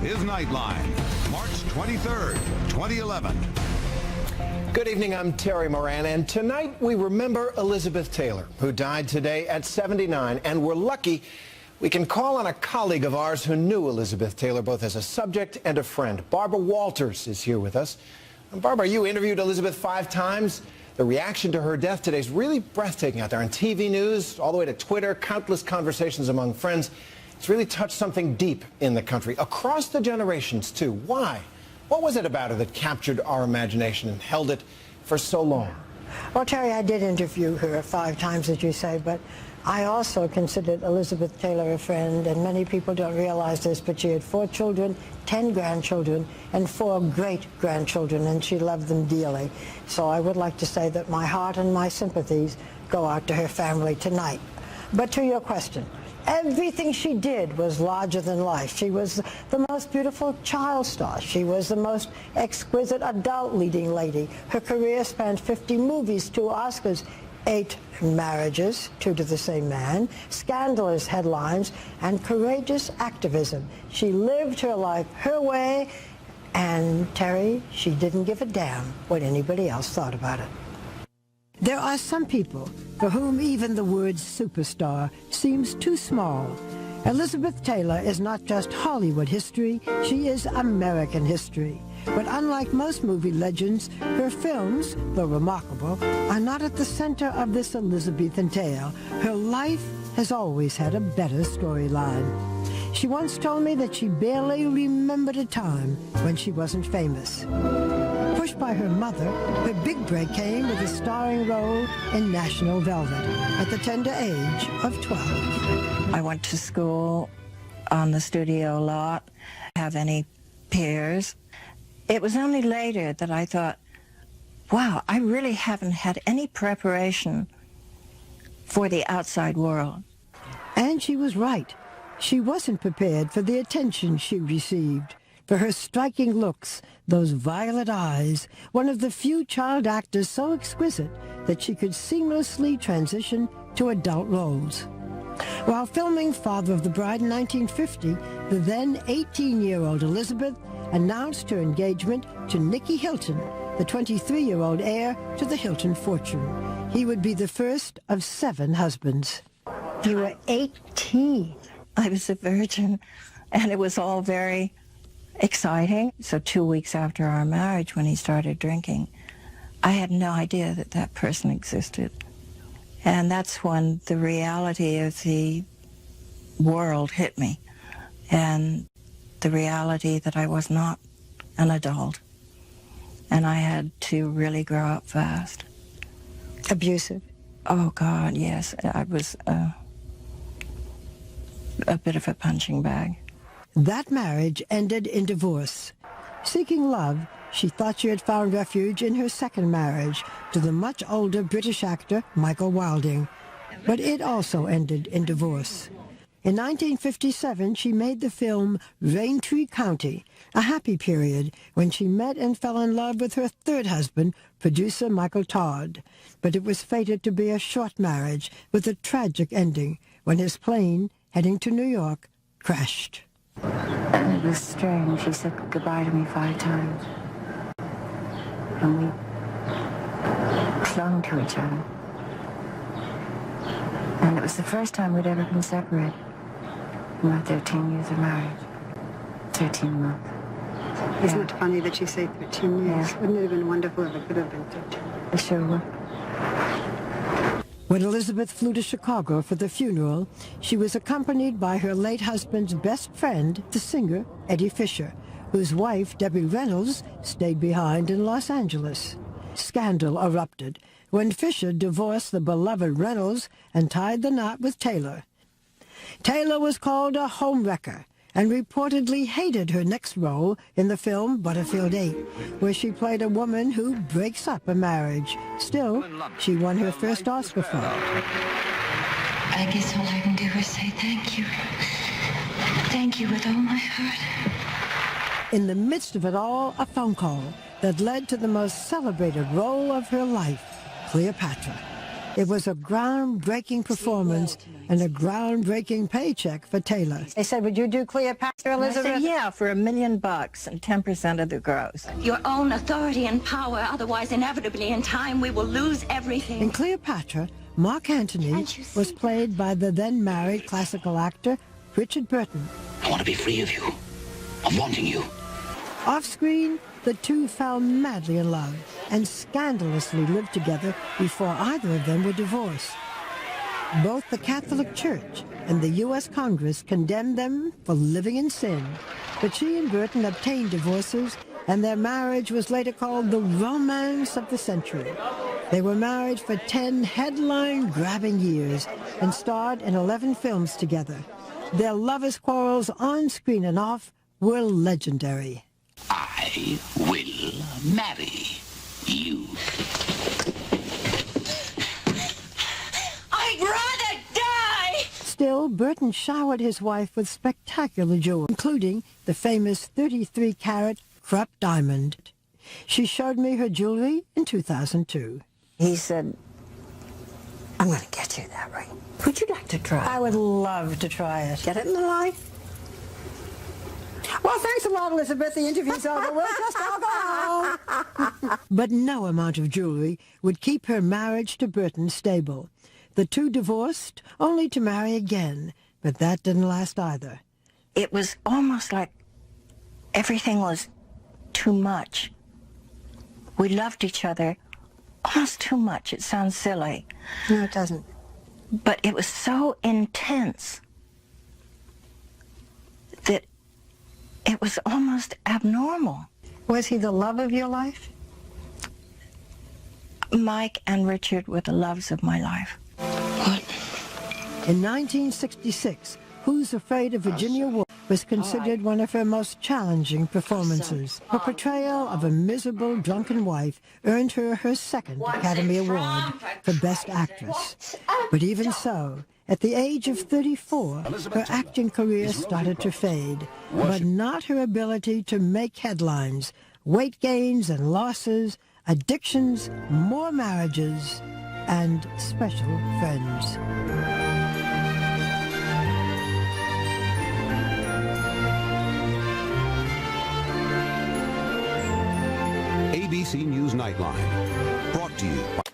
is Nightline, March 23rd, 2011. Good evening, I'm Terry Moran, and tonight we remember Elizabeth Taylor, who died today at 79, and we're lucky we can call on a colleague of ours who knew Elizabeth Taylor both as a subject and a friend. Barbara Walters is here with us. And Barbara, you interviewed Elizabeth 5 times. The reaction to her death today is really breathtaking out there on TV news, all the way to Twitter, countless conversations among friends. It's really touched something deep in the country, across the generations, too. Why? What was it about her that captured our imagination and held it for so long? Well, Terry, I did interview her 5 times, as you say, but I also considered Elizabeth Taylor a friend, and many people don't realize this, but she had 4 children, 10 grandchildren, and 4 great-grandchildren, and she loved them dearly. So I would like to say that my heart and my sympathies go out to her family tonight. But to your question, everything she did was larger than life. She was the most beautiful child star. She was the most exquisite adult leading lady. Her career spanned 50 movies, 2 Oscars, 8 marriages, 2 to the same man, scandalous headlines, and courageous activism. She lived her life her way, and Terry, she didn't give a damn what anybody else thought about it. There are some people for whom even the word superstar seems too small. Elizabeth Taylor is not just Hollywood history, she is American history. But unlike most movie legends, her films, though remarkable, are not at the center of this Elizabethan tale. Her life has always had a better storyline. She once told me that she barely remembered a time when she wasn't famous. Pushed by her mother, her big break came with a starring role in National Velvet at the tender age of 12. I went to school on the studio lot, have any peers. It was only later that I thought, wow, I really haven't had any preparation for the outside world. And she was right. She wasn't prepared for the attention she received, for her striking looks, those violet eyes, one of the few child actors so exquisite that she could seamlessly transition to adult roles. While filming Father of the Bride in 1950, the then 18-year-old Elizabeth announced her engagement to Nicky Hilton, the 23-year-old heir to the Hilton fortune. He would be the first of 7 husbands. You were 18. I was a virgin, and it was all very exciting. So 2 weeks after our marriage, when he started drinking, I had no idea that that person existed. And that's when the reality of the world hit me, and the reality that I was not an adult, and I had to really grow up fast. Abusive? Oh, God, yes. I was a bit of a punching bag. That marriage ended in divorce. Seeking love, she thought she had found refuge in her second marriage to the much older British actor Michael Wilding, but it also ended in divorce. In 1957, she made the film Raintree County, a happy period when she met and fell in love with her third husband, producer Michael Todd. But it was fated to be a short marriage with a tragic ending when his plane, heading to New York, crashed. It was strange. He said goodbye to me 5 times. And we clung to each other. And it was the first time we'd ever been separated in my 13 years of marriage. 13 months. Isn't it funny that you say 13 years? Yeah. Wouldn't it have been wonderful if it could have been 13? It sure would. When Elizabeth flew to Chicago for the funeral, she was accompanied by her late husband's best friend, the singer Eddie Fisher, whose wife, Debbie Reynolds, stayed behind in Los Angeles. Scandal erupted when Fisher divorced the beloved Reynolds and tied the knot with Taylor. Taylor was called a homewrecker and reportedly hated her next role in the film Butterfield 8, where she played a woman who breaks up a marriage. Still, she won her first Oscar for it. I guess all I can do is say thank you. Thank you with all my heart. In the midst of it all, a phone call that led to the most celebrated role of her life, Cleopatra. It was a groundbreaking performance and a groundbreaking paycheck for Taylor. They said, would you do Cleopatra, Elizabeth? I said, yeah, for $1 million and 10% of the gross. Your own authority and power, otherwise inevitably in time we will lose everything. In Cleopatra, Mark Antony was played by the then married classical actor Richard Burton. I want to be free of you, of wanting you. Off-screen, the two fell madly in love and scandalously lived together before either of them were divorced. Both the Catholic Church and the U.S. Congress condemned them for living in sin, but she and Burton obtained divorces, and their marriage was later called the romance of the century. They were married for 10 headline-grabbing years and starred in 11 films together. Their lovers' quarrels on screen and off were legendary. I will marry you. I'd rather die! Still, Burton showered his wife with spectacular jewels, including the famous 33-carat Krupp diamond. She showed me her jewelry in 2002. He said, I'm going to get you that ring. Would you like to try? I would love to try it. Get it in the light? Well, thanks a lot, Elizabeth. The interview's over. We'll just all go home. But no amount of jewelry would keep her marriage to Burton stable. The two divorced, only to marry again, but that didn't last either. It was almost like everything was too much. We loved each other almost too much. It sounds silly. No, it doesn't. But it was so intense that it was almost abnormal. Was he the love of your life? Mike and Richard were the loves of my life. What? In 1966, Who's Afraid of Virginia Woolf was considered one of her most challenging performances. Her portrayal of a miserable, drunken wife earned her her second Academy Award for Best Actress. But even so, at the age of 34, her acting career started to fade, but not her ability to make headlines. Weight gains and losses, addictions, more marriages, and special friends. ABC News Nightline, brought to you by